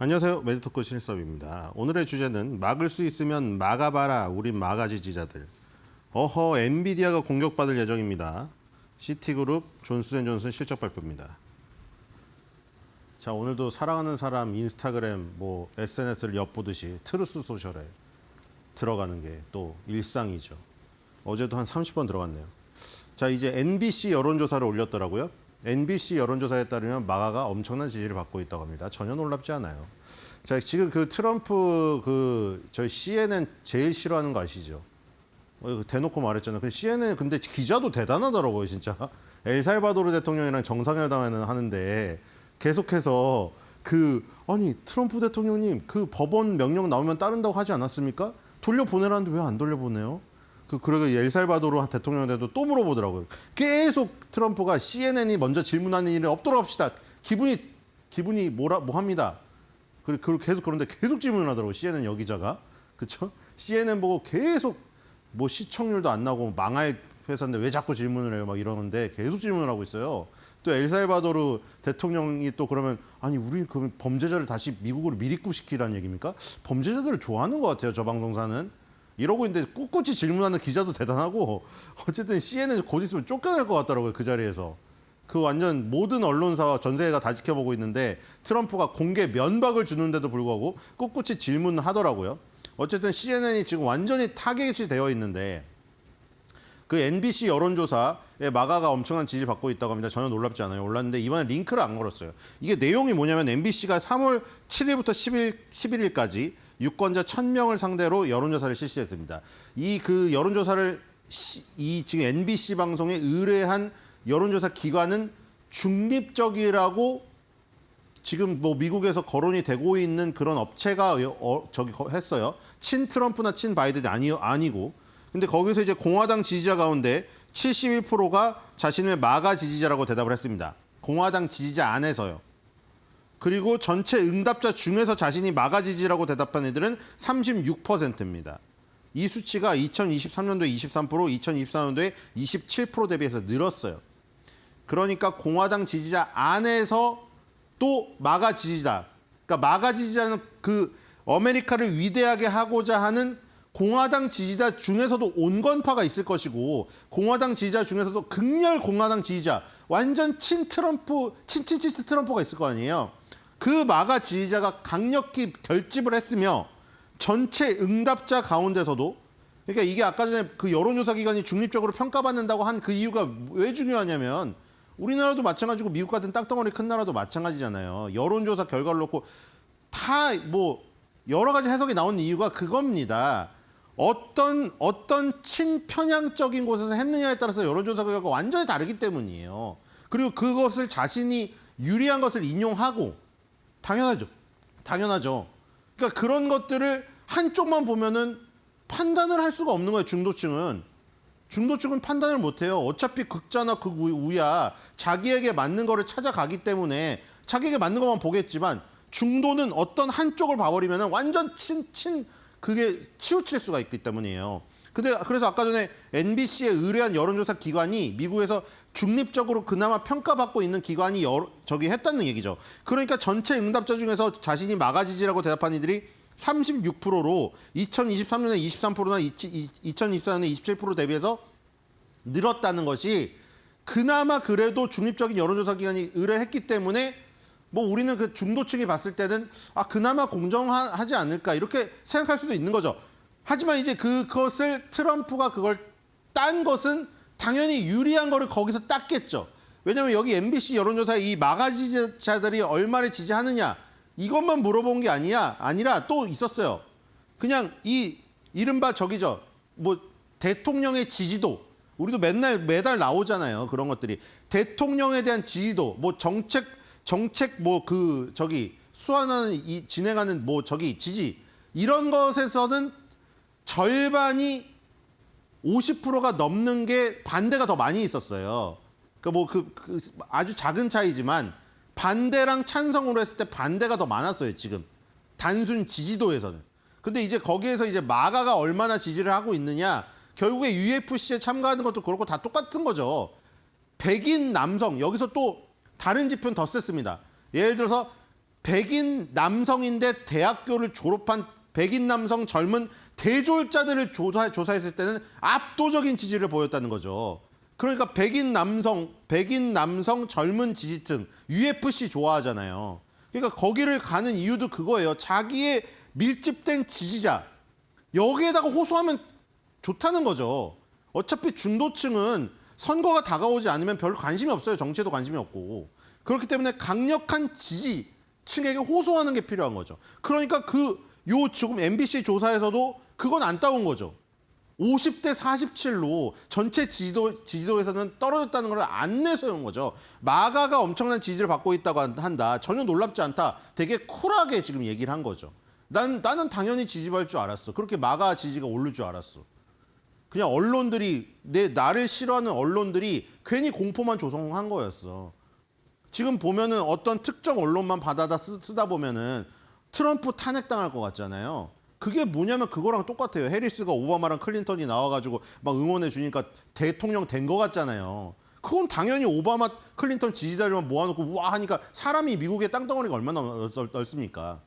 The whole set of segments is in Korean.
안녕하세요. 매드토크 신일섭입니다. 오늘의 주제는 막을 수 있으면 막아봐라 우린 마가 지지자들. 어허, 엔비디아가 공격받을 예정입니다. 시티그룹 존슨앤존슨 실적 발표입니다. 자, 오늘도 사랑하는 사람 인스타그램 SNS를 엿보듯이 트루스 소셜에 들어가는 게 또 일상이죠. 어제도 한 30번 들어갔네요. 자, 이제 NBC 여론조사를 올렸더라고요. NBC 여론조사에 따르면 마가가 엄청난 지지를 받고 있다고 합니다. 전혀 놀랍지 않아요. 자, 지금 그 트럼프 저희 CNN 제일 싫어하는 거 아시죠? 대놓고 말했잖아요. CNN 근데 기자도 대단하더라고요, 진짜. 엘살바도르 대통령이랑 정상회담을 하는데 계속해서 아니 트럼프 대통령님 그 법원 명령 나오면 따른다고 하지 않았습니까? 돌려보내라는데 왜 안 돌려보내요? 그리고 엘살바도르 대통령한테도 또 물어보더라고요. 계속 트럼프가 CNN이 먼저 질문하는 일이 없도록 합시다. 기분이 뭐 합니다. 그리고 계속 그런데 계속 질문을 하더라고요. CNN 여기자가. 그렇죠? CNN 보고 계속 시청률도 안 나고 망할 회사인데 왜 자꾸 질문을 해요? 막 이러는데 계속 질문을 하고 있어요. 또 엘살바도르 대통령이 또 그러면 아니 우리 그러면 범죄자를 다시 미국으로 밀입시키라는 얘기입니까? 범죄자들을 좋아하는 것 같아요. 저 방송사는. 이러고 있는데 꿋꿋이 질문하는 기자도 대단하고 어쨌든 CNN 곧 있으면 쫓겨날 것 같더라고요. 그 자리에서. 완전 모든 언론사와 전 세계가 다 지켜보고 있는데 트럼프가 공개 면박을 주는데도 불구하고 꿋꿋이 질문하더라고요. 어쨌든 CNN이 지금 완전히 타겟이 되어 있는데 그 NBC 여론조사에 마가가 엄청난 지지를 받고 있다고 합니다. 전혀 놀랍지 않아요. 올랐는데 이번에 링크를 안 걸었어요. 이게 내용이 뭐냐면 MBC가 3월 7일부터 11일까지 유권자 1,000명을 상대로 여론조사를 실시했습니다. 그 여론조사를 지금 NBC 방송에 의뢰한 여론조사 기관은 중립적이라고 지금 미국에서 거론이 되고 있는 그런 업체가 했어요. 친 트럼프나 친 바이든이 아니고. 근데 거기서 이제 공화당 지지자 가운데 71%가 자신을 마가 지지자라고 대답을 했습니다. 공화당 지지자 안에서요. 그리고 전체 응답자 중에서 자신이 마가 지지라고 대답한 애들은 36%입니다. 이 수치가 2023년도에 23%, 2024년도에 27% 대비해서 늘었어요. 그러니까 공화당 지지자 안에서 또 마가 지지자, 그러니까 마가 지지자는 아메리카를 위대하게 하고자 하는 공화당 지지자 중에서도 온건파가 있을 것이고 공화당 지지자 중에서도 극렬 공화당 지지자, 완전 친 트럼프가 있을 거 아니에요. 그 마가 지지자가 강력히 결집을 했으며 전체 응답자 가운데서도 그러니까 이게 아까 전에 그 여론조사 기관이 중립적으로 평가받는다고 한 그 이유가 왜 중요하냐면 우리나라도 마찬가지고 미국 같은 땅덩어리 큰 나라도 마찬가지잖아요. 여론조사 결과를 놓고 다 여러 가지 해석이 나온 이유가 그겁니다. 어떤 친편향적인 곳에서 했느냐에 따라서 여론조사 결과가 완전히 다르기 때문이에요. 그리고 그것을 자신이 유리한 것을 인용하고 당연하죠. 그러니까 그런 것들을 한쪽만 보면은 판단을 할 수가 없는 거예요. 중도층은 판단을 못해요. 어차피 극자나 극우야 자기에게 맞는 거를 찾아가기 때문에 자기에게 맞는 것만 보겠지만 중도는 어떤 한쪽을 봐버리면 완전 그게 치우칠 수가 있기 때문이에요. 그래서 아까 전에 NBC에 의뢰한 여론조사 기관이 미국에서 중립적으로 그나마 평가받고 있는 기관이 했다는 얘기죠. 그러니까 전체 응답자 중에서 자신이 마가 지지라고 대답한 이들이 36%로 2023년에 23%나 2024년에 27% 대비해서 늘었다는 것이 그나마 그래도 중립적인 여론조사 기관이 의뢰했기 때문에 우리는 그 중도층이 봤을 때는 그나마 공정하지 않을까 이렇게 생각할 수도 있는 거죠. 하지만 이제 그것을 트럼프가 그걸 딴 것은 당연히 유리한 거를 거기서 땄겠죠. 왜냐하면 여기 MBC 여론조사에 이 마가 지지자들이 얼마를 지지하느냐 이것만 물어본 게 아니라 또 있었어요. 그냥 이른바 대통령의 지지도 우리도 매달 나오잖아요. 그런 것들이 대통령에 대한 지지도 정책 수완하는 진행하는 지지 이런 것에서는 절반이 50%가 넘는 게 반대가 더 많이 있었어요. 그러니까 아주 작은 차이지만 반대랑 찬성으로 했을 때 반대가 더 많았어요. 지금 단순 지지도에서는. 근데 이제 거기에서 이제 마가가 얼마나 지지를 하고 있느냐 결국에 UFC에 참가하는 것도 그렇고 다 똑같은 거죠. 백인 남성 여기서 또 다른 지표는 더 셌습니다. 예를 들어서 백인 남성인데 대학교를 졸업한 백인 남성 젊은 대졸자들을 조사했을 때는 압도적인 지지를 보였다는 거죠. 그러니까 백인 남성 젊은 지지층, UFC 좋아하잖아요. 그러니까 거기를 가는 이유도 그거예요. 자기의 밀집된 지지자, 여기에다가 호소하면 좋다는 거죠. 어차피 중도층은 선거가 다가오지 않으면 별로 관심이 없어요. 정치에도 관심이 없고. 그렇기 때문에 강력한 지지층에게 호소하는 게 필요한 거죠. 그러니까 지금 MBC 조사에서도 그건 안 따온 거죠. 50대 47로 전체 지지도에서는 떨어졌다는 걸 안 내세운 거죠. 마가가 엄청난 지지를 받고 있다고 한다. 전혀 놀랍지 않다. 되게 쿨하게 지금 얘기를 한 거죠. 나는 당연히 지지받을 줄 알았어. 그렇게 마가 지지가 오를 줄 알았어. 그냥 언론들이 나를 싫어하는 언론들이 괜히 공포만 조성한 거였어. 지금 보면은 어떤 특정 언론만 받아다 쓰다 보면은 트럼프 탄핵당할 것 같잖아요. 그게 뭐냐면 그거랑 똑같아요. 해리스가 오바마랑 클린턴이 나와가지고 막 응원해 주니까 대통령 된 것 같잖아요. 그건 당연히 오바마, 클린턴 지지자들만 모아놓고 와 하니까 사람이 미국의 땅덩어리가 얼마나 넓습니까?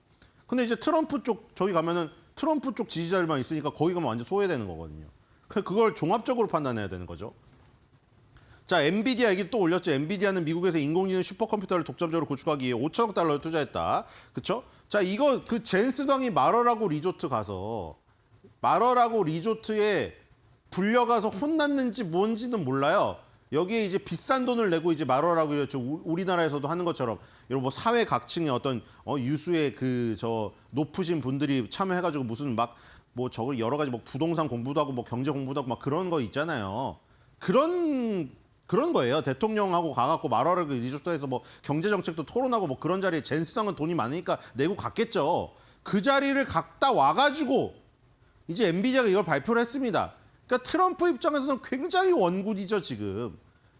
근데 이제 트럼프 쪽 저기 가면은 트럼프 쪽 지지자들만 있으니까 거기 가면 완전 소외되는 거거든요. 그걸 종합적으로 판단해야 되는 거죠. 자, 엔비디아 얘기 또 올렸죠. 엔비디아는 미국에서 인공지능 슈퍼컴퓨터를 독점적으로 구축하기 위해 5천억 달러를 투자했다. 그렇죠? 자, 이거 그 젠스당이 마러라고 리조트 가서 마러라고 리조트에 불려가서 혼났는지 뭔지는 몰라요. 여기에 이제 비싼 돈을 내고 이제 마러라고 우리나라에서도 하는 것처럼 이런 뭐 사회 각층의 어떤 유수의 높으신 분들이 참여해가지고 무슨 막 뭐 저걸 여러 가지 뭐 부동산 공부도 하고 뭐 경제 공부도 하고 막 그런 거 있잖아요. 그런 거예요. 대통령하고 가갖고 마러라고 리조트에서 뭐 경제 정책도 토론하고 뭐 그런 자리에 젠스당은 돈이 많으니까 내고 갔겠죠. 그 자리를 갔다 와가지고 이제 엔비디아가 이걸 발표를 했습니다. 그러니까 트럼프 입장에서는 굉장히 원군이죠, 지금.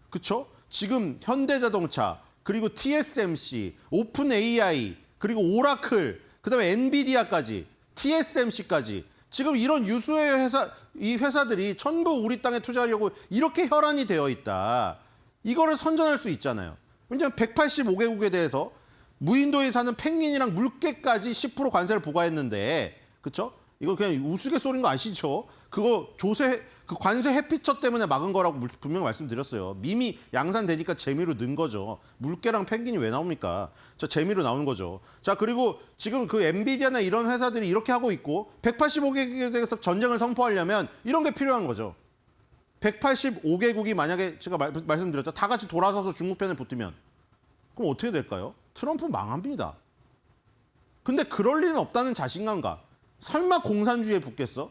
그렇죠? 지금 현대자동차, 그리고 TSMC, 오픈 AI, 그리고 오라클, 그다음에 엔비디아까지, TSMC까지 지금 이런 유수의 이 회사들이 전부 우리 땅에 투자하려고 이렇게 혈안이 되어 있다. 이거를 선전할 수 있잖아요. 왜냐하면 185개국에 대해서 무인도에 사는 펭귄이랑 물개까지 10% 관세를 부과했는데, 그렇죠? 이거 그냥 우스갯소리인 거 아시죠? 그거 그 관세 회피처 때문에 막은 거라고 분명히 말씀드렸어요. 밈이 양산되니까 재미로 넣은 거죠. 물개랑 펭귄이 왜 나옵니까? 저 재미로 나오는 거죠. 자, 그리고 지금 그 엔비디아나 이런 회사들이 이렇게 하고 있고 185개국에 대해서 전쟁을 선포하려면 이런 게 필요한 거죠. 185개국이 만약에 제가 말씀드렸죠. 다 같이 돌아서서 중국 편에 붙으면 그럼 어떻게 될까요? 트럼프 망합니다. 근데 그럴 리는 없다는 자신감과 설마 공산주의에 붙겠어?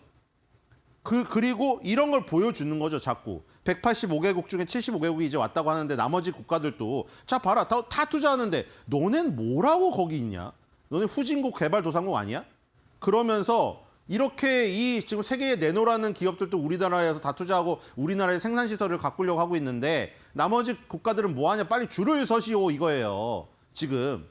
그리고 이런 걸 보여주는 거죠, 자꾸. 185개국 중에 75개국이 이제 왔다고 하는데 나머지 국가들도 자, 봐라. 다 투자하는데 너넨 뭐라고 거기 있냐? 너네 후진국 개발도상국 아니야? 그러면서 이렇게 지금 세계에 내놓으라는 기업들도 우리나라에서 다 투자하고 우리나라의 생산시설을 가꾸려고 하고 있는데 나머지 국가들은 뭐 하냐? 빨리 줄을 서시오 이거예요, 지금.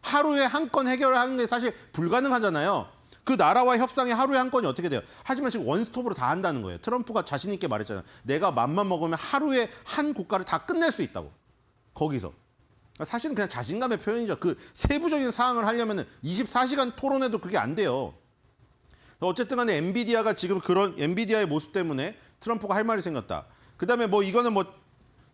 하루에 한 건 해결하는 게 사실 불가능하잖아요. 그 나라와 협상에 하루에 한 건이 어떻게 돼요? 하지만 지금 원스톱으로 다 한다는 거예요. 트럼프가 자신 있게 말했잖아요. 내가 맘만 먹으면 하루에 한 국가를 다 끝낼 수 있다고. 거기서. 사실은 그냥 자신감의 표현이죠. 그 세부적인 사항을 하려면 24시간 토론해도 그게 안 돼요. 어쨌든 간에 엔비디아가 지금 그런 엔비디아의 모습 때문에 트럼프가 할 말이 생겼다. 그다음에 뭐 이거는 뭐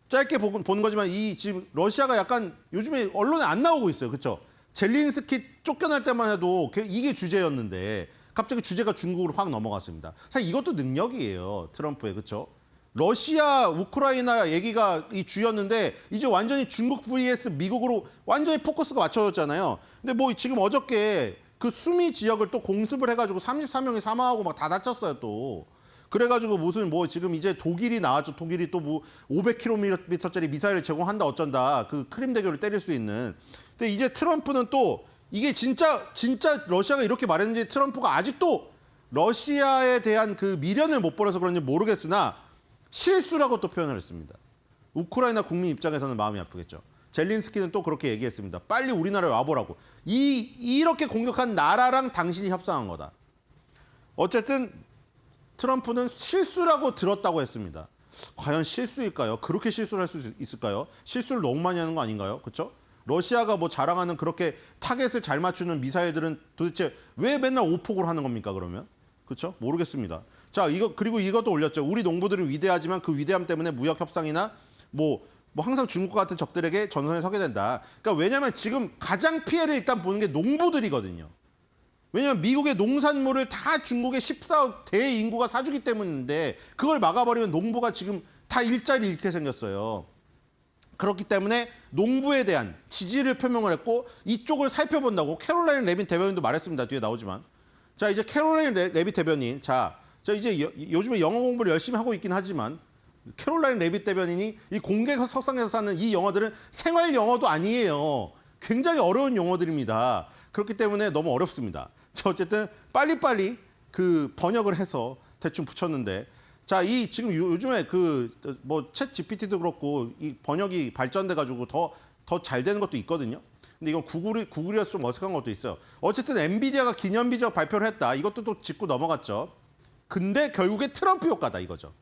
짧게 보는 거지만 지금 러시아가 약간 요즘에 언론에 안 나오고 있어요. 그렇죠? 젤린스키 쫓겨날 때만 해도 이게 주제였는데 갑자기 주제가 중국으로 확 넘어갔습니다. 사실 이것도 능력이에요. 트럼프의. 그렇죠? 러시아, 우크라이나 얘기가 이 주였는데 이제 완전히 중국 vs 미국으로 완전히 포커스가 맞춰졌잖아요. 근데 뭐 지금 어저께 그 수미 지역을 또 공습을 해가지고 34명이 사망하고 막 다 다쳤어요 또. 그래가지고 무슨 뭐 지금 이제 독일이 나왔죠. 독일이 또 뭐 500km짜리 미사일을 제공한다 어쩐다. 그 크림 대교를 때릴 수 있는. 근데 이제 트럼프는 또 이게 진짜 러시아가 이렇게 말했는지 트럼프가 아직도 러시아에 대한 그 미련을 못 버려서 그런지 모르겠으나 실수라고 또 표현을 했습니다. 우크라이나 국민 입장에서는 마음이 아프겠죠. 젤린스키는 또 그렇게 얘기했습니다. 빨리 우리나라에 와보라고. 이렇게 공격한 나라랑 당신이 협상한 거다. 어쨌든 트럼프는 실수라고 들었다고 했습니다. 과연 실수일까요? 그렇게 실수를 할 수 있을까요? 실수를 너무 많이 하는 거 아닌가요? 그렇죠? 러시아가 뭐 자랑하는 그렇게 타겟을 잘 맞추는 미사일들은 도대체 왜 맨날 오폭으로 하는 겁니까, 그러면? 그렇죠? 모르겠습니다. 자, 그리고 이것도 올렸죠. 우리 농부들은 위대하지만 그 위대함 때문에 무역 협상이나 뭐 항상 중국 같은 적들에게 전선에 서게 된다. 그러니까 왜냐하면 지금 가장 피해를 일단 보는 게 농부들이거든요. 왜냐하면 미국의 농산물을 다 중국의 14억 대인구가 사주기 때문인데 그걸 막아버리면 농부가 지금 다 일자리를 잃게 생겼어요. 그렇기 때문에 농부에 대한 지지를 표명을 했고 이쪽을 살펴본다고 캐롤라인 레빗 대변인도 말했습니다. 뒤에 나오지만. 자, 이제 캐롤라인 레빗 대변인. 자 이제 요즘에 영어 공부를 열심히 하고 있긴 하지만 캐롤라인 레빗 대변인이 이 공개 석상에서 사는 이 영어들은 생활 영어도 아니에요. 굉장히 어려운 용어들입니다. 그렇기 때문에 너무 어렵습니다. 자, 어쨌든 빨리빨리 그 번역을 해서 대충 붙였는데 자, 이 지금 요즘에 그 뭐 챗 GPT도 그렇고 이 번역이 발전돼 가지고 더 잘 되는 것도 있거든요. 근데 이건 구글이라서 좀 어색한 것도 있어요. 어쨌든 엔비디아가 기념비적 발표를 했다. 이것도 또 짚고 넘어갔죠. 근데 결국에 트럼프 효과다 이거죠.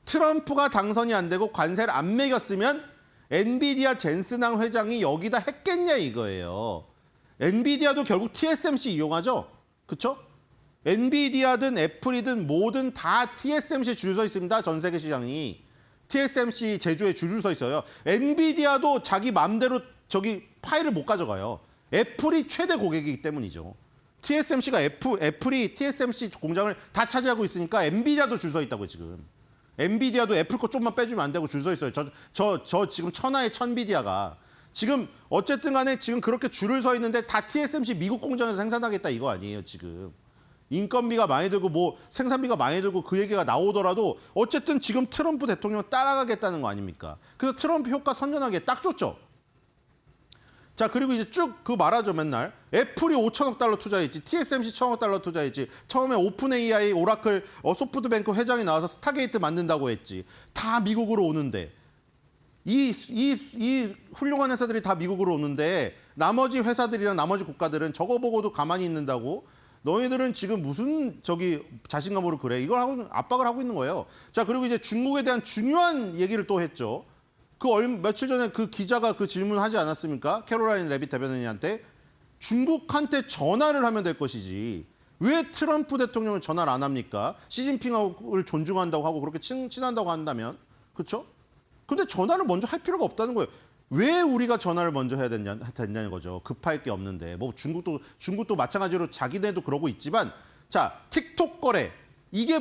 트럼프가 당선이 안 되고 관세를 안 매겼으면 엔비디아 젠슨항 회장이 여기다 했겠냐 이거예요. 엔비디아도 결국 TSMC 이용하죠. 그렇죠? 엔비디아든 애플이든 뭐든 다 TSMC 줄 서 있습니다. 전 세계 시장이. TSMC 제조에 줄을 서 있어요. 엔비디아도 자기 맘대로 저기 파일을 못 가져가요. 애플이 최대 고객이기 때문이죠. TSMC가 애플이 TSMC 공장을 다 차지하고 있으니까 엔비디아도 줄 서 있다고요, 지금. 엔비디아도 애플 거 좀만 빼주면 안 되고 줄 서 있어요. 저 지금 천하의 천비디아가. 지금 어쨌든 간에 지금 그렇게 줄을 서 있는데 다 TSMC 미국 공장에서 생산하겠다 이거 아니에요, 지금. 인건비가 많이 들고 뭐 생산비가 많이 들고 그 얘기가 나오더라도 어쨌든 지금 트럼프 대통령 따라가겠다는 거 아닙니까? 그래서 트럼프 효과 선전하기에 딱 좋죠. 자, 그리고 이제 쭉 그 말하죠, 맨날. 애플이 5천억 달러 투자했지, TSMC 1천억 달러 투자했지, 처음에 오픈 AI, 오라클, 소프트뱅크 회장이 나와서 스타게이트 만든다고 했지. 다 미국으로 오는데. 이 훌륭한 회사들이 다 미국으로 오는데 나머지 회사들이랑 나머지 국가들은 저거 보고도 가만히 있는다고? 너희들은 지금 무슨 자신감으로 그래? 이걸 하고 압박을 하고 있는 거예요. 자, 그리고 이제 중국에 대한 중요한 얘기를 또 했죠. 며칠 전에 그 기자가 그 질문하지 않았습니까? 캐롤라인 레빗 대변인한테 중국한테 전화를 하면 될 것이지 왜 트럼프 대통령은 전화를 안 합니까? 시진핑을 존중한다고 하고 그렇게 친한다고 한다면 그렇죠? 근데 전화를 먼저 할 필요가 없다는 거예요. 왜 우리가 전화를 먼저 해야 됐냐는 거죠. 급할 게 없는데. 뭐 중국도 마찬가지로 자기네도 그러고 있지만 자, 틱톡 거래. 이게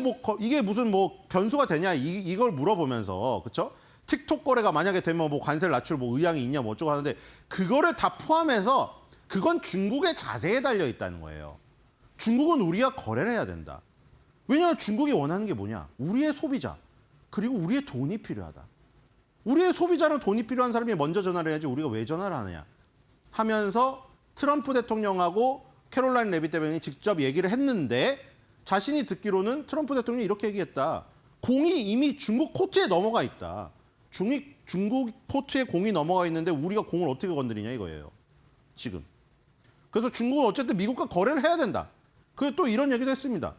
무슨 뭐 변수가 되냐 이걸 물어보면서 그렇죠? 틱톡 거래가 만약에 되면 뭐 관세를 낮출 뭐 의향이 있냐 뭐 어쩌고 하는데 그거를 다 포함해서 그건 중국의 자세에 달려 있다는 거예요. 중국은 우리가 거래를 해야 된다. 왜냐하면 중국이 원하는 게 뭐냐? 우리의 소비자 그리고 우리의 돈이 필요하다. 우리의 소비자랑 돈이 필요한 사람이 먼저 전화를 해야지 우리가 왜 전화를 하느냐 하면서 트럼프 대통령하고 캐롤라인 레빗 대변인이 직접 얘기를 했는데 자신이 듣기로는 트럼프 대통령이 이렇게 얘기했다. 공이 이미 중국 코트에 넘어가 있다. 중국 코트에 공이 넘어가 있는데 우리가 공을 어떻게 건드리냐 이거예요. 지금. 그래서 중국은 어쨌든 미국과 거래를 해야 된다. 그리고 또 이런 얘기도 했습니다.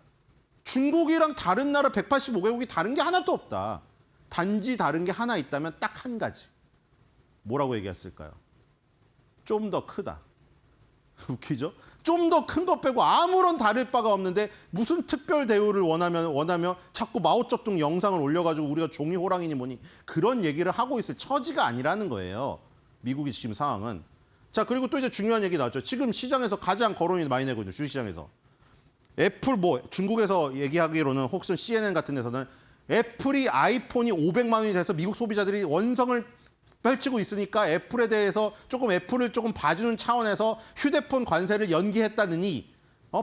중국이랑 다른 나라 185개국이 다른 게 하나도 없다. 단지 다른 게 하나 있다면 딱 한 가지. 뭐라고 얘기했을까요? 좀 더 크다. 웃기죠? 좀 더 큰 것 빼고 아무런 다를 바가 없는데 무슨 특별 대우를 원하며 자꾸 마오쩌둥 영상을 올려가지고 우리가 종이 호랑이니 뭐니 그런 얘기를 하고 있을 처지가 아니라는 거예요. 미국이 지금 상황은. 자, 그리고 또 이제 중요한 얘기 나왔죠. 지금 시장에서 가장 거론이 많이 되고 있는 주식시장에서. 애플 중국에서 얘기하기로는 혹은 CNN 같은 데서는 애플이 아이폰이 500만 원이 돼서 미국 소비자들이 원성을 펼치고 있으니까 애플에 대해서 애플을 조금 봐주는 차원에서 휴대폰 관세를 연기했다느니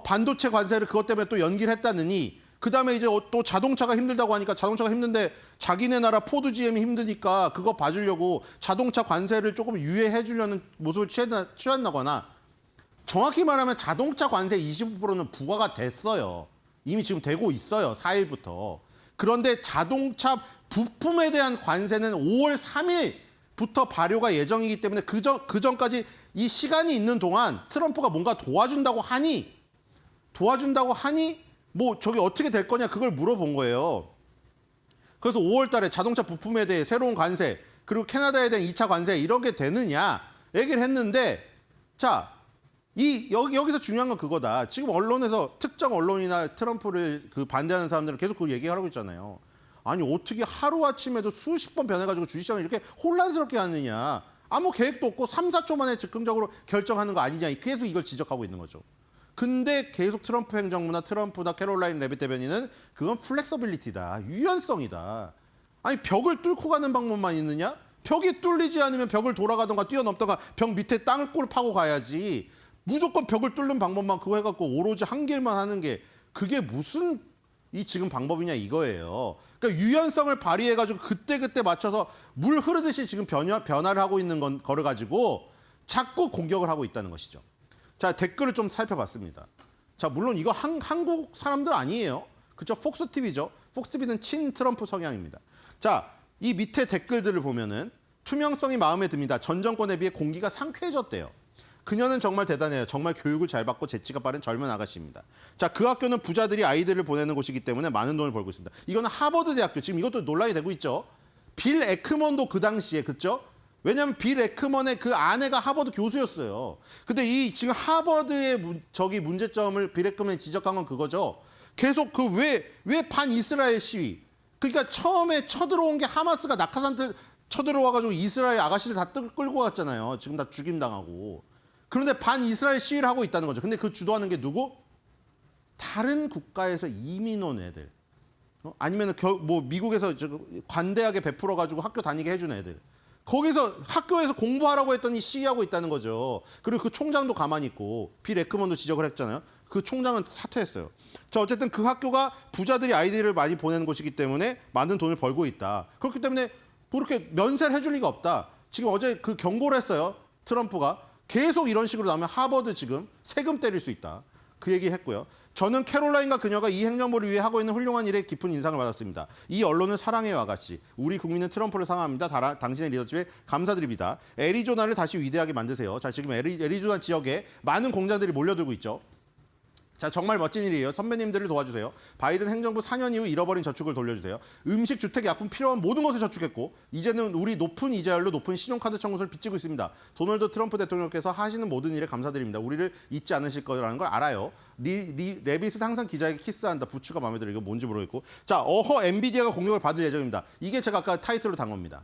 반도체 관세를 그것 때문에 또 연기를 했다느니 그다음에 이제 또 자동차가 힘들다고 하니까 자동차가 힘든데 자기네 나라 포드 GM이 힘드니까 그거 봐주려고 자동차 관세를 조금 유예해 주려는 모습을 취한다거나 정확히 말하면 자동차 관세 25%는 부과가 됐어요. 이미 지금 되고 있어요. 4일부터. 그런데 자동차 부품에 대한 관세는 5월 3일부터 발효가 예정이기 때문에 그 전까지 이 시간이 있는 동안 트럼프가 뭔가 도와준다고 하니 뭐 어떻게 될 거냐 그걸 물어본 거예요. 그래서 5월 달에 자동차 부품에 대해 새로운 관세 그리고 캐나다에 대한 2차 관세 이렇게 되느냐 얘기를 했는데 자, 여기서 중요한 건 그거다. 지금 언론에서 특정 언론이나 트럼프를 반대하는 사람들은 계속 그 얘기하고 있잖아요. 아니 어떻게 하루아침에도 수십 번 변해가지고 주식시장을 이렇게 혼란스럽게 하느냐. 아무 계획도 없고 3, 4초 만에 즉흥적으로 결정하는 거 아니냐. 계속 이걸 지적하고 있는 거죠. 근데 계속 트럼프 행정부나 트럼프나 캐롤라인 레빗 대변인은 그건 플렉서빌리티다. 유연성이다. 아니 벽을 뚫고 가는 방법만 있느냐? 벽이 뚫리지 않으면 벽을 돌아가던가 뛰어넘다가 벽 밑에 땅을 꼴 파고 가야지. 무조건 벽을 뚫는 방법만 그거 해갖고 오로지 한 길만 하는 게 그게 무슨 이 지금 방법이냐 이거예요. 그러니까 유연성을 발휘해가지고 그때그때 맞춰서 물 흐르듯이 지금 변화를 하고 있는 거를 가지고 자꾸 공격을 하고 있다는 것이죠. 자, 댓글을 좀 살펴봤습니다. 자, 물론 이거 한국 사람들 아니에요. 그죠? 폭스TV죠. 폭스TV는 친 트럼프 성향입니다. 자, 이 밑에 댓글들을 보면은 투명성이 마음에 듭니다. 전 정권에 비해 공기가 상쾌해졌대요. 그녀는 정말 대단해요. 정말 교육을 잘 받고 재치가 빠른 젊은 아가씨입니다. 자, 그 학교는 부자들이 아이들을 보내는 곳이기 때문에 많은 돈을 벌고 있습니다. 이거는 하버드 대학교. 지금 이것도 논란이 되고 있죠. 빌 에크먼도 그 당시에, 그죠? 왜냐하면 빌 에크먼의 그 아내가 하버드 교수였어요. 근데 이 지금 하버드의 문제점을 빌 에크먼이 지적한 건 그거죠. 계속 그 왜 반이스라엘 시위. 그러니까 처음에 쳐들어온 게 하마스가 낙하산 쳐들어와가지고 이스라엘 아가씨들 다 끌고 갔잖아요. 지금 다 죽임당하고. 그런데 반이스라엘 시위를 하고 있다는 거죠. 근데 그 주도하는 게 누구? 다른 국가에서 이민 온 애들. 아니면 뭐 미국에서 관대하게 베풀어가지고 학교 다니게 해준 애들. 거기서 학교에서 공부하라고 했더니 시위하고 있다는 거죠. 그리고 그 총장도 가만히 있고 빌 에크먼도 지적을 했잖아요. 그 총장은 사퇴했어요. 자, 어쨌든 그 학교가 부자들이 아이들을 많이 보내는 곳이기 때문에 많은 돈을 벌고 있다. 그렇기 때문에 그렇게 면세를 해줄 리가 없다. 지금 어제 그 경고를 했어요. 트럼프가. 계속 이런 식으로 나오면 하버드 지금 세금 때릴 수 있다. 그 얘기 했고요. 저는 캐롤라인과 그녀가 이 행정부를 위해 하고 있는 훌륭한 일에 깊은 인상을 받았습니다. 이 언론을 사랑해요, 아가씨. 우리 국민은 트럼프를 사랑합니다. 당신의 리더십에 감사드립니다. 애리조나를 다시 위대하게 만드세요. 자, 지금 애리조나 지역에 많은 공장들이 몰려들고 있죠. 자, 정말 멋진 일이에요. 선배님들을 도와주세요. 바이든 행정부 4년 이후 잃어버린 저축을 돌려주세요. 음식, 주택, 약품 필요한 모든 것을 저축했고 이제는 우리 높은 이자율로 높은 신용카드 청구서를 빚지고 있습니다. 도널드 트럼프 대통령께서 하시는 모든 일에 감사드립니다. 우리를 잊지 않으실 거라는 걸 알아요. 레빗은 항상 기자에게 키스한다. 부츠가 마음에 들어요. 이거 뭔지 모르겠고. 자, 엔비디아가 공격을 받을 예정입니다. 이게 제가 아까 타이틀로 단 겁니다.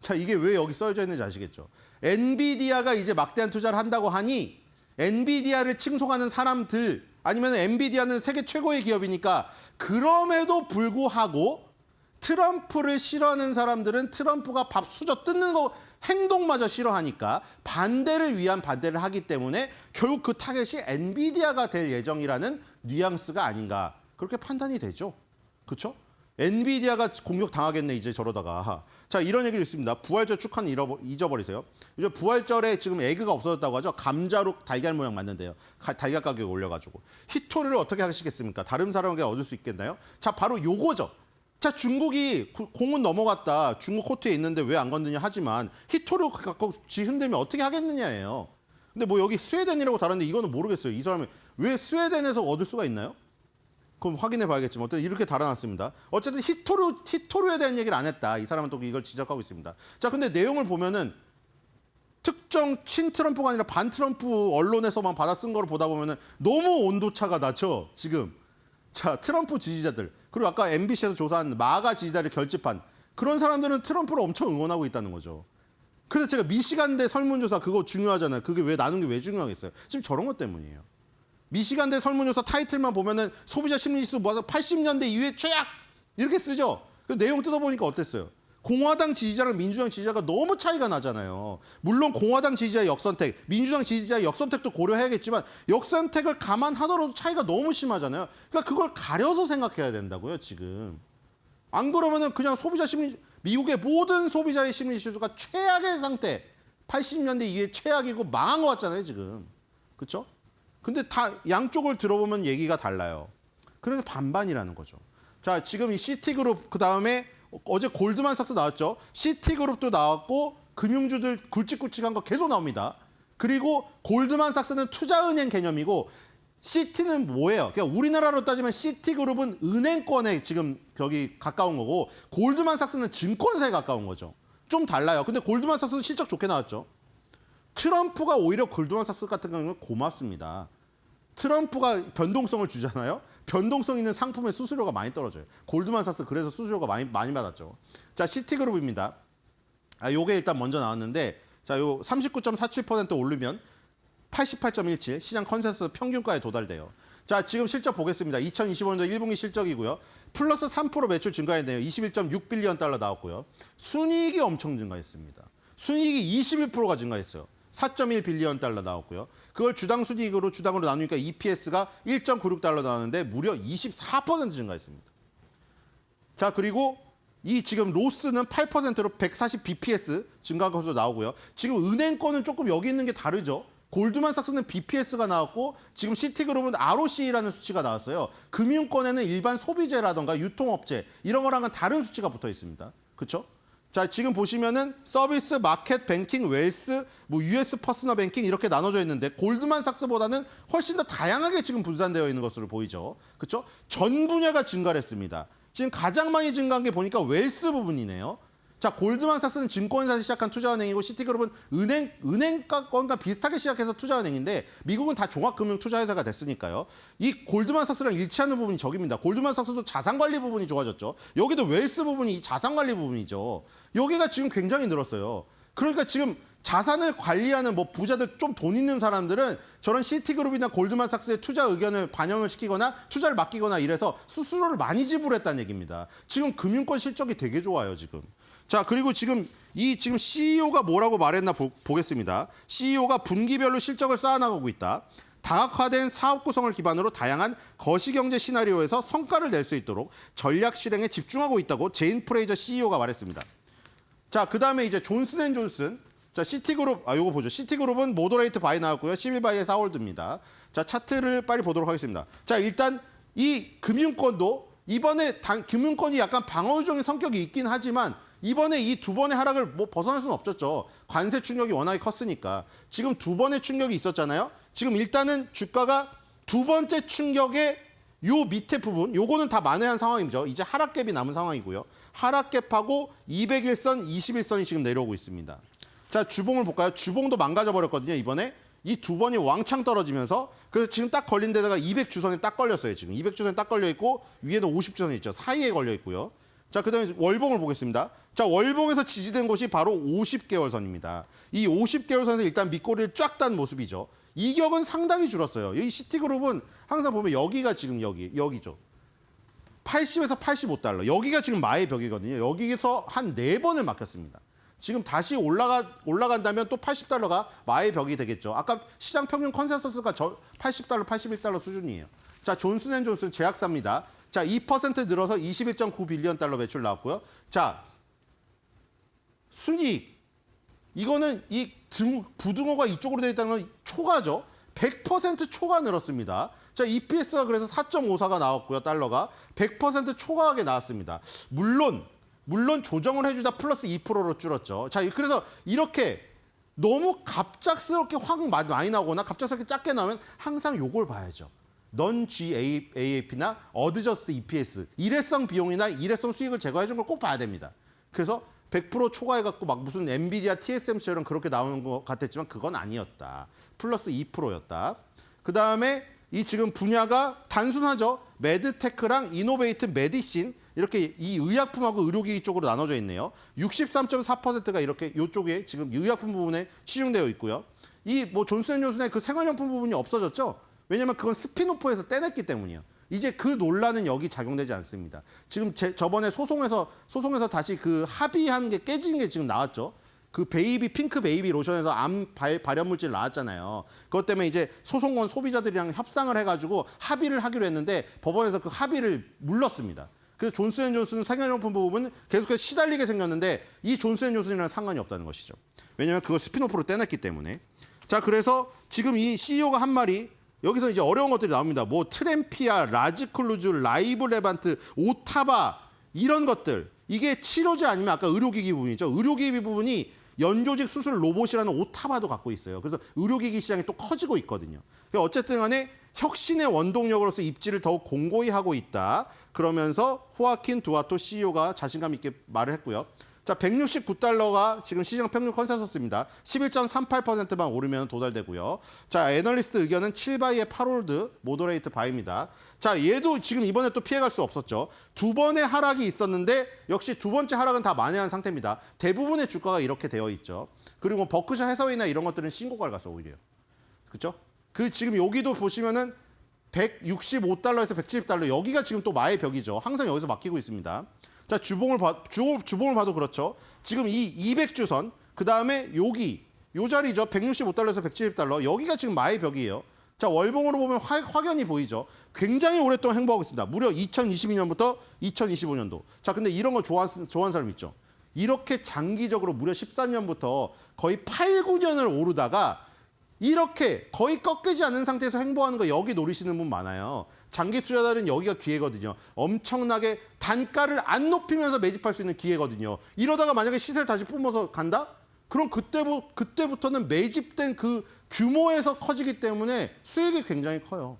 자, 이게 왜 여기 써져 있는지 아시겠죠? 엔비디아가 이제 막대한 투자를 한다고 하니 엔비디아를 칭송하는 사람들 아니면 엔비디아는 세계 최고의 기업이니까 그럼에도 불구하고 트럼프를 싫어하는 사람들은 트럼프가 밥 수저 뜯는 거 행동마저 싫어하니까 반대를 위한 반대를 하기 때문에 결국 그 타겟이 엔비디아가 될 예정이라는 뉘앙스가 아닌가 그렇게 판단이 되죠. 그렇죠? 엔비디아가 공격 당하겠네 이제 저러다가. 자, 이런 얘기도 있습니다. 부활절 축하는 잊어버리세요. 이제 부활절에 지금 에그가 없어졌다고 하죠. 감자로 달걀 모양 만든대요. 달걀 가격이 올려가지고. 히토리를 어떻게 하시겠습니까? 다른 사람에게 얻을 수 있겠나요? 자, 바로 요거죠. 자, 중국이 공은 넘어갔다. 중국 코트에 있는데 왜 안 건드냐 하지만 히토리 갖고 지 흔들면 어떻게 하겠느냐예요. 근데 뭐 여기 스웨덴이라고 다른데 이거는 모르겠어요. 이 사람이 왜 스웨덴에서 얻을 수가 있나요? 그럼 확인해 봐야겠지만 어쨌든 이렇게 달아놨습니다. 어쨌든 히토류에 대한 얘기를 안 했다. 이 사람은 또 이걸 지적하고 있습니다. 자, 근데 내용을 보면은 특정 친트럼프가 아니라 반트럼프 언론에서만 받아 쓴 거를 보다 보면은 너무 온도차가 나죠. 지금. 자, 트럼프 지지자들. 그리고 아까 MBC에서 조사한 마가 지지자를 결집한 그런 사람들은 트럼프를 엄청 응원하고 있다는 거죠. 그래서 제가 미시간대 설문조사 그거 중요하잖아요. 그게 왜 나눈 게 왜 중요하겠어요? 지금 저런 것 때문이에요. 미시간대 설문조사 타이틀만 보면은 소비자 심리지수 모아서 80년대 이후에 최악 이렇게 쓰죠. 그 내용 뜯어보니까 어땠어요? 공화당 지지자랑 민주당 지지자가 너무 차이가 나잖아요. 물론 공화당 지지자의 역선택, 민주당 지지자의 역선택도 고려해야겠지만 역선택을 감안하더라도 차이가 너무 심하잖아요. 그러니까 그걸 가려서 생각해야 된다고요, 지금. 안 그러면은 그냥 미국의 모든 소비자의 심리지수가 최악의 상태, 80년대 이후에 최악이고 망한 것 같잖아요, 지금. 그렇죠? 근데 다 양쪽을 들어보면 얘기가 달라요. 그러니까 반반이라는 거죠. 자, 지금 이 시티그룹 그다음에 어제 골드만삭스 나왔죠. 시티그룹도 나왔고 금융주들 굵직굵직한 거 계속 나옵니다. 그리고 골드만삭스는 투자은행 개념이고 시티는 뭐예요? 그냥 우리나라로 따지면 시티그룹은 은행권에 지금 여기 가까운 거고 골드만삭스는 증권사에 가까운 거죠. 좀 달라요. 근데 골드만삭스는 실적 좋게 나왔죠. 트럼프가 오히려 골드만삭스 같은 경우는 고맙습니다. 트럼프가 변동성을 주잖아요. 변동성 있는 상품의 수수료가 많이 떨어져요. 골드만삭스 그래서 수수료가 많이 받았죠. 자, 시티그룹입니다. 요게 일단 먼저 나왔는데, 자, 요 39.47% 오르면 88.17 시장 컨센서스 평균가에 도달돼요. 자, 지금 실적 보겠습니다. 2025년도 1분기 실적이고요. 플러스 3% 매출 증가했네요. 21.6빌리언 달러 나왔고요. 순이익이 엄청 증가했습니다. 순이익이 21%가 증가했어요. 4.1빌리언 달러 나왔고요. 그걸 주당 순이익으로 주당으로 나누니까 EPS가 1.96달러 나왔는데 무려 24% 증가했습니다. 자, 그리고 이 지금 로스는 8%로 140 bps 증가 것으로 나오고요. 지금 은행권은 조금 여기 있는 게 다르죠. 골드만삭스는 BPS가 나왔고 지금 시티그룹은 ROC라는 수치가 나왔어요. 금융권에는 일반 소비재라던가 유통업체 이런 거랑은 다른 수치가 붙어 있습니다. 그렇죠? 자, 지금 보시면은 서비스, 마켓, 뱅킹, 웰스, 뭐 US 퍼스널 뱅킹 이렇게 나눠져 있는데 골드만삭스보다는 훨씬 더 다양하게 지금 분산되어 있는 것으로 보이죠. 그렇죠? 전 분야가 증가를 했습니다. 지금 가장 많이 증가한 게 보니까 웰스 부분이네요. 자, 골드만삭스는 증권사에서 시작한 투자은행이고 시티그룹은 은행권과 비슷하게 시작해서 투자은행인데 미국은 다 종합금융 투자회사가 됐으니까요. 이 골드만삭스랑 일치하는 부분이 저기입니다. 골드만삭스도 자산관리 부분이 좋아졌죠. 여기도 웰스 부분이 자산관리 부분이죠. 여기가 지금 굉장히 늘었어요. 그러니까 지금 자산을 관리하는 뭐 부자들 좀 돈 있는 사람들은 저런 시티그룹이나 골드만삭스의 투자 의견을 반영을 시키거나 투자를 맡기거나 이래서 수수료를 많이 지불했다는 얘기입니다. 지금 금융권 실적이 되게 좋아요, 지금. 자, 그리고 지금 지금 CEO가 뭐라고 말했나 보겠습니다. CEO가 분기별로 실적을 쌓아나가고 있다. 다각화된 사업 구성을 기반으로 다양한 거시경제 시나리오에서 성과를 낼 수 있도록 전략 실행에 집중하고 있다고 제인 프레이저 CEO가 말했습니다. 자, 그다음에 이제 존슨앤존슨. 자, 시티그룹, 요거 보죠. 시티그룹은 모더레이트 바이 나왔고요. 11바이에 사홀드입니다. 자, 차트를 빨리 보도록 하겠습니다. 자, 일단 이 금융권도 이번에 금융권이 약간 방어적인 성격이 있긴 하지만 이번에 이 두 번의 하락을 뭐 벗어날 수는 없었죠. 관세 충격이 워낙에 컸으니까. 지금 두 번의 충격이 있었잖아요. 지금 일단은 주가가 두 번째 충격의 요 밑에 부분, 요거는 다 만회한 상황이죠. 이제 하락갭이 남은 상황이고요. 하락갭하고 201선, 21선이 지금 내려오고 있습니다. 자, 주봉을 볼까요? 주봉도 망가져 버렸거든요, 이번에. 이 두 번이 왕창 떨어지면서 그래서 지금 딱 걸린 데다가 200주선에 딱 걸렸어요, 지금. 200주선에 딱 걸려 있고 위에는 50주선이 있죠. 사이에 걸려 있고요. 자, 그다음에 월봉을 보겠습니다. 자, 월봉에서 지지된 곳이 바로 50개월 선입니다. 이 50개월 선에서 일단 밑꼬리를 쫙 단 모습이죠. 이격은 상당히 줄었어요. 이 시티그룹은 항상 보면 여기가 지금 여기죠. 80에서 85달러. 여기가 지금 마의 벽이거든요. 여기에서 한 4번을 막혔습니다. 지금 다시 올라간다면 또 80달러가 마의 벽이 되겠죠. 아까 시장 평균 컨센서스가 80달러, 81달러 수준이에요. 자, 존슨앤존슨 제약사입니다. 자, 2% 늘어서 21.9빌리언 달러 매출 나왔고요. 자, 순이익. 이거는 이 부등호가 이쪽으로 되어 있다는 건 초과죠. 100% 초과 늘었습니다. 자, EPS가 그래서 4.54가 나왔고요. 달러가 100% 초과하게 나왔습니다. 물론 조정을 해주다 플러스 2%로 줄었죠. 자, 그래서 이렇게 너무 갑작스럽게 확 많이 나오거나 갑작스럽게 작게 나오면 항상 요걸 봐야죠. non-GAAP나 어드저스트 EPS, 일회성 비용이나 일회성 수익을 제거해준 걸 꼭 봐야 됩니다. 그래서 100% 초과해갖고 막 무슨 엔비디아, TSMC처럼 그렇게 나오는 것 같았지만 그건 아니었다. 플러스 2%였다. 그다음에 이 지금 분야가 단순하죠. 메드테크랑 이노베이트 메디신 이렇게 이 의약품하고 의료기기 쪽으로 나눠져 있네요. 63.4%가 이렇게 이쪽에 지금 의약품 부분에 치중되어 있고요. 이 뭐 존슨앤존슨의 그 생활용품 부분이 없어졌죠. 왜냐하면 그건 스피노프에서 떼냈기 때문이에요. 이제 그 논란은 여기 작용되지 않습니다. 지금 저번에 소송에서 다시 그 합의한 게 깨진 게 지금 나왔죠. 그 핑크 베이비 로션에서 암 발현 물질 나왔잖아요. 그것 때문에 이제 소송권 소비자들이랑 협상을 해가지고 합의를 하기로 했는데 법원에서 그 합의를 물렀습니다. 그래서 존슨앤존슨 생활용품 부분은 계속해서 시달리게 생겼는데 이 존슨앤존슨이랑 상관이 없다는 것이죠. 왜냐하면 그걸 스피노프로 떼냈기 때문에. 자, 그래서 지금 이 CEO가 한 말이 여기서 이제 어려운 것들이 나옵니다. 뭐 트램피아, 라지클루즈, 라이브 레반트, 오타바 이런 것들. 이게 치료제 아니면 아까 의료기기 부분이죠. 의료기기 부분이 연조직 수술 로봇이라는 오타바도 갖고 있어요. 그래서 의료기기 시장이 또 커지고 있거든요. 어쨌든 간에 혁신의 원동력으로서 입지를 더욱 공고히 하고 있다. 그러면서 호아킨 두아토 CEO가 자신감 있게 말을 했고요. 자, 169달러가 지금 시장 평균 컨센서스입니다. 11.38%만 오르면 도달되고요. 자, 애널리스트 의견은 7바이의 8홀드, 모더레이트 바이입니다. 자, 얘도 지금 이번에 또 피해갈 수 없었죠. 두 번의 하락이 있었는데 역시 두 번째 하락은 다 만회한 상태입니다. 대부분의 주가가 이렇게 되어 있죠. 그리고 버크셔 해서웨이나 이런 것들은 신고가를 갔어, 오히려. 그렇죠? 그 지금 여기도 보시면은 165달러에서 170달러, 여기가 지금 또 마의 벽이죠. 항상 여기서 막히고 있습니다. 자, 주봉을 봐도 그렇죠. 지금 이 200주선, 그 다음에 여기, 요 자리죠. 165달러에서 170달러, 여기가 지금 마의 벽이에요. 자, 월봉으로 보면 확연히 보이죠. 굉장히 오랫동안 행보하고 있습니다. 무려 2022년부터 2025년도. 자, 근데 이런 거 좋아하는 사람 있죠. 이렇게 장기적으로 무려 14년부터 거의 8, 9년을 오르다가 이렇게 거의 꺾이지 않는 상태에서 행보하는 거 여기 노리시는 분 많아요. 장기 투자자들은 여기가 기회거든요. 엄청나게 단가를 안 높이면서 매집할 수 있는 기회거든요. 이러다가 만약에 시세를 다시 뿜어서 간다? 그럼 그때부터는 매집된 그 규모에서 커지기 때문에 수익이 굉장히 커요.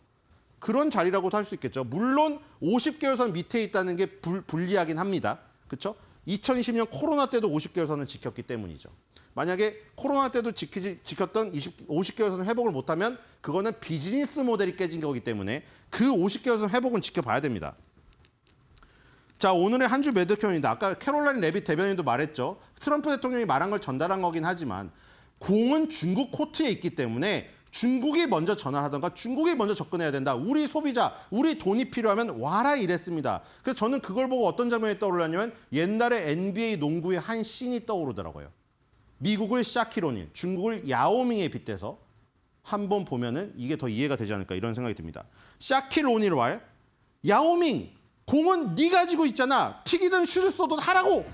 그런 자리라고도 할 수 있겠죠. 물론 50개월선 밑에 있다는 게 불리하긴 합니다. 그렇죠? 2020년 코로나 때도 50개월선을 지켰기 때문이죠. 만약에 코로나 때도 지켰던 50개월선 회복을 못하면 그거는 비즈니스 모델이 깨진 거기 때문에 그 50개월선 회복은 지켜봐야 됩니다. 자, 오늘의 한 주 매도평입니다. 아까 캐롤라인 레빗 대변인도 말했죠. 트럼프 대통령이 말한 걸 전달한 거긴 하지만 공은 중국 코트에 있기 때문에 중국이 먼저 전환하던가 중국이 먼저 접근해야 된다. 우리 소비자, 우리 돈이 필요하면 와라 이랬습니다. 그래서 저는 그걸 보고 어떤 장면이 떠올랐냐면 옛날에 NBA 농구의 한 씬이 떠오르더라고요. 미국을 샤킬 오닐, 중국을 야오밍에 빗대서 한번 보면은 이게 더 이해가 되지 않을까 이런 생각이 듭니다. 샤킬 오닐과 야오밍, 공은 네 가지고 있잖아. 튀기든 슛을 쏘든 하라고.